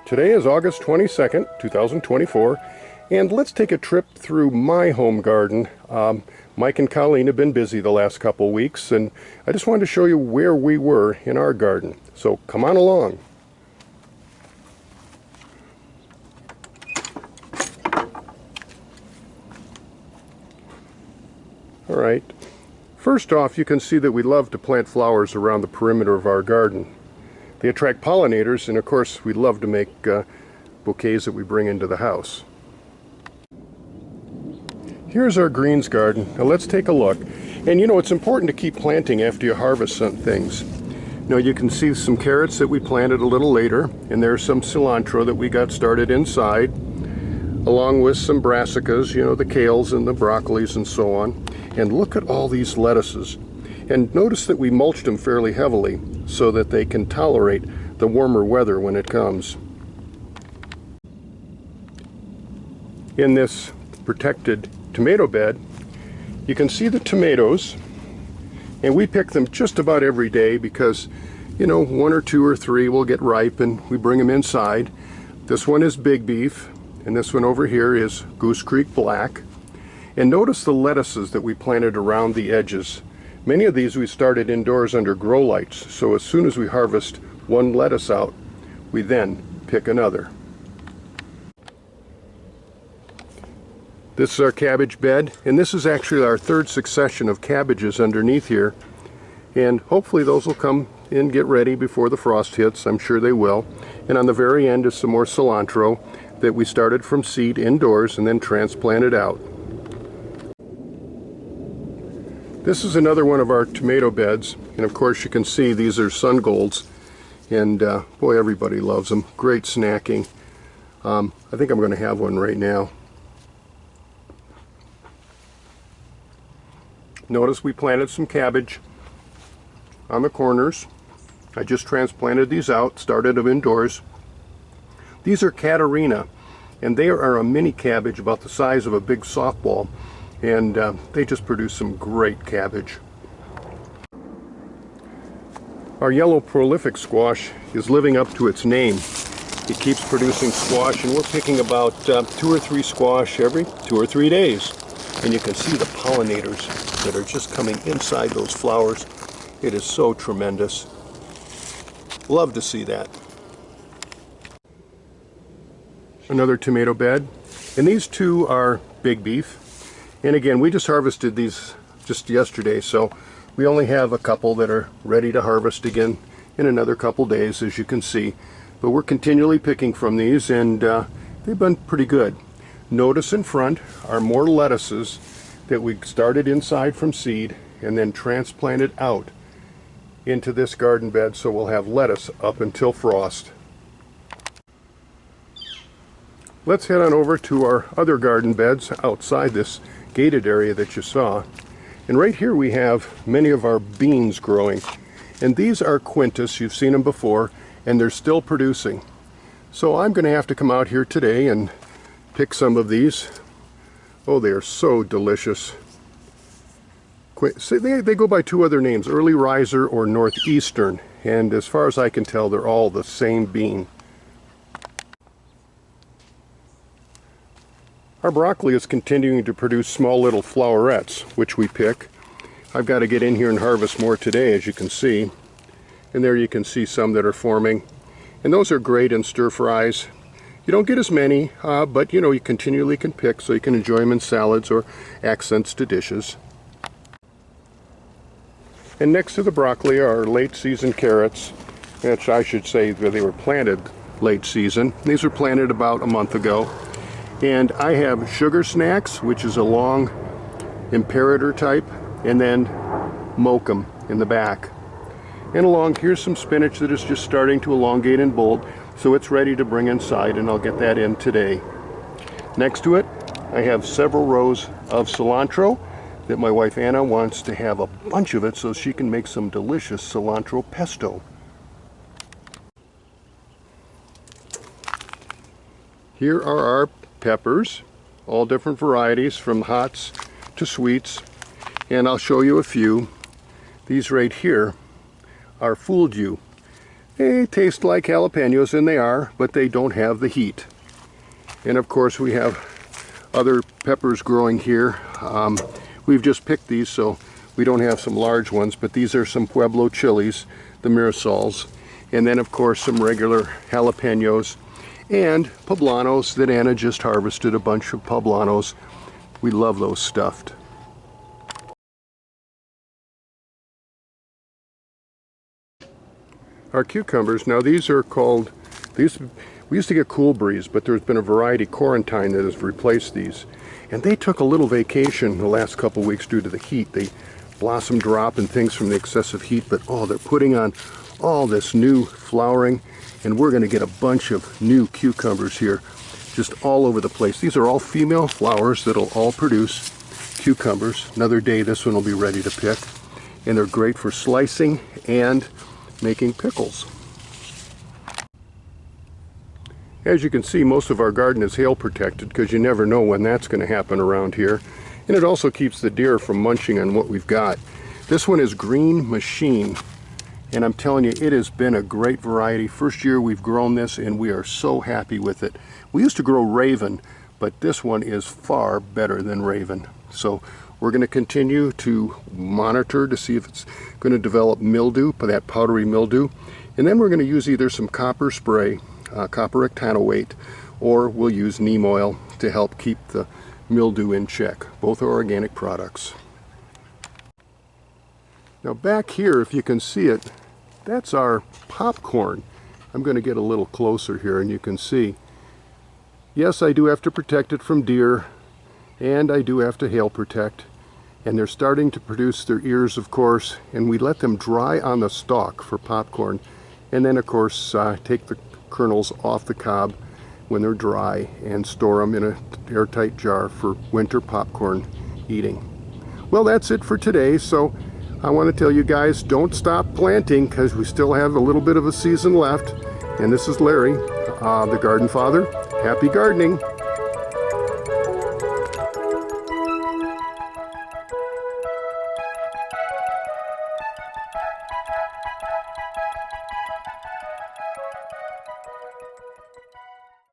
Today is August 22nd, 2024, and let's take a trip through my home garden. Mike and Colleen have been busy the last couple weeks, and I just wanted to show you where we were in our garden. So come on along. All right. First off, you can see that we love to plant flowers around the perimeter of our garden. They attract pollinators, and of course we love to make bouquets that we bring into the house. Here's our greens garden. Now let's take a look. And you know, it's important to keep planting after you harvest some things. Now you can see some carrots that we planted a little later, and there's some cilantro that we got started inside, along with some brassicas, you know, the kales and the broccolis and so on. And look at all these lettuces. And notice that we mulched them fairly heavily so that they can tolerate the warmer weather when it comes. In this protected tomato bed, you can see the tomatoes, and we pick them just about every day because, you know, 1 or 2 or 3 will get ripe and we bring them inside. This one is Big Beef, and this one over here is Goose Creek Black. And notice the lettuces that we planted around the edges. Many of these we started indoors under grow lights, so as soon as we harvest one lettuce out, we then pick another. This is our cabbage bed, and this is actually our 3rd succession of cabbages underneath here. And hopefully those will come and get ready before the frost hits. I'm sure they will. And on the very end is some more cilantro that we started from seed indoors and then transplanted out. This is another one of our tomato beds, and of course you can see these are sun golds, and boy, everybody loves them. Great snacking. I think I'm going to have one right now. Notice we planted some cabbage on the corners. I just transplanted these out, started them indoors. These are Catarina, and they are a mini cabbage about the size of a big softball. And they just produce some great cabbage. Our yellow prolific squash is living up to its name. It keeps producing squash, and we're picking about 2 or 3 squash every 2 or 3 days. And you can see the pollinators that are just coming inside those flowers. It is so tremendous. Love to see that. Another tomato bed, and these two are Big Beef. And again, we just harvested these just yesterday, so we only have a couple that are ready to harvest again in another couple days, as you can see. But we're continually picking from these, and they've been pretty good. Notice in front are more lettuces that we started inside from seed and then transplanted out into this garden bed, so we'll have lettuce up until frost. Let's head on over to our other garden beds outside this gated area that you saw. And right here we have many of our beans growing. And these are Quintus. You've seen them before, and they're still producing. So I'm going to have to come out here today and pick some of these. Oh, they are so delicious. They go by 2 other names, Early Riser or Northeastern. And as far as I can tell, they're all the same bean. Our broccoli is continuing to produce small little flowerets, which we pick. I've got to get in here and harvest more today, as you can see. And there you can see some that are forming. And those are great in stir fries. You don't get as many, but you know, you continually can pick, so you can enjoy them in salads or accents to dishes. And next to the broccoli are late season carrots, which I should say they were planted late season. These were planted about a month ago. And I have Sugar Snacks, which is a long Imperator type, and then Mokum in the back. And along here's some spinach that is just starting to elongate and bolt, so it's ready to bring inside, and I'll get that in today. Next to it, I have several rows of cilantro that my wife Anna wants to have a bunch of it so she can make some delicious cilantro pesto. Here are our peppers, all different varieties from hots to sweets, and I'll show you a few. These right here are Fooled You. They taste like jalapenos, and they are, but they don't have the heat. And of course we have other peppers growing here. We've just picked these, so we don't have some large ones, but these are some Pueblo chilies, the Mirasols. And then of course some regular jalapenos and poblanos that Anna just harvested, a bunch of poblanos. We love those stuffed. Our cucumbers, now these are called, we used to get Cool Breeze, but there's been a variety, Quarantine, that has replaced these. And they took a little vacation the last couple weeks due to the heat. They blossom drop and things from the excessive heat, but oh, they're putting on all this new flowering, and we're going to get a bunch of new cucumbers here just all over the place. These are all female flowers that'll all produce cucumbers. Another day this one will be ready to pick, and they're great for slicing and making pickles. As you can see, most of our garden is hail protected because you never know when that's going to happen around here. And it also keeps the deer from munching on what we've got. This one is Green Machine, and I'm telling you, it has been a great variety. First year we've grown this, and we are so happy with it. We used to grow Raven, but this one is far better than Raven. So we're going to continue to monitor to see if it's going to develop mildew, that powdery mildew. And then we're going to use either some copper spray, copper octanoate, or we'll use neem oil to help keep the mildew in check. Both are organic products. Now back here, if you can see it, that's our popcorn. I'm going to get a little closer here and you can see. Yes, I do have to protect it from deer, and I do have to hail protect. And they're starting to produce their ears, of course, and we let them dry on the stalk for popcorn. And then, of course, take the kernels off the cob when they're dry and store them in an airtight jar for winter popcorn eating. Well, that's it for today. So I want to tell you guys, don't stop planting because we still have a little bit of a season left. And this is Larry, the Garden Father. Happy gardening!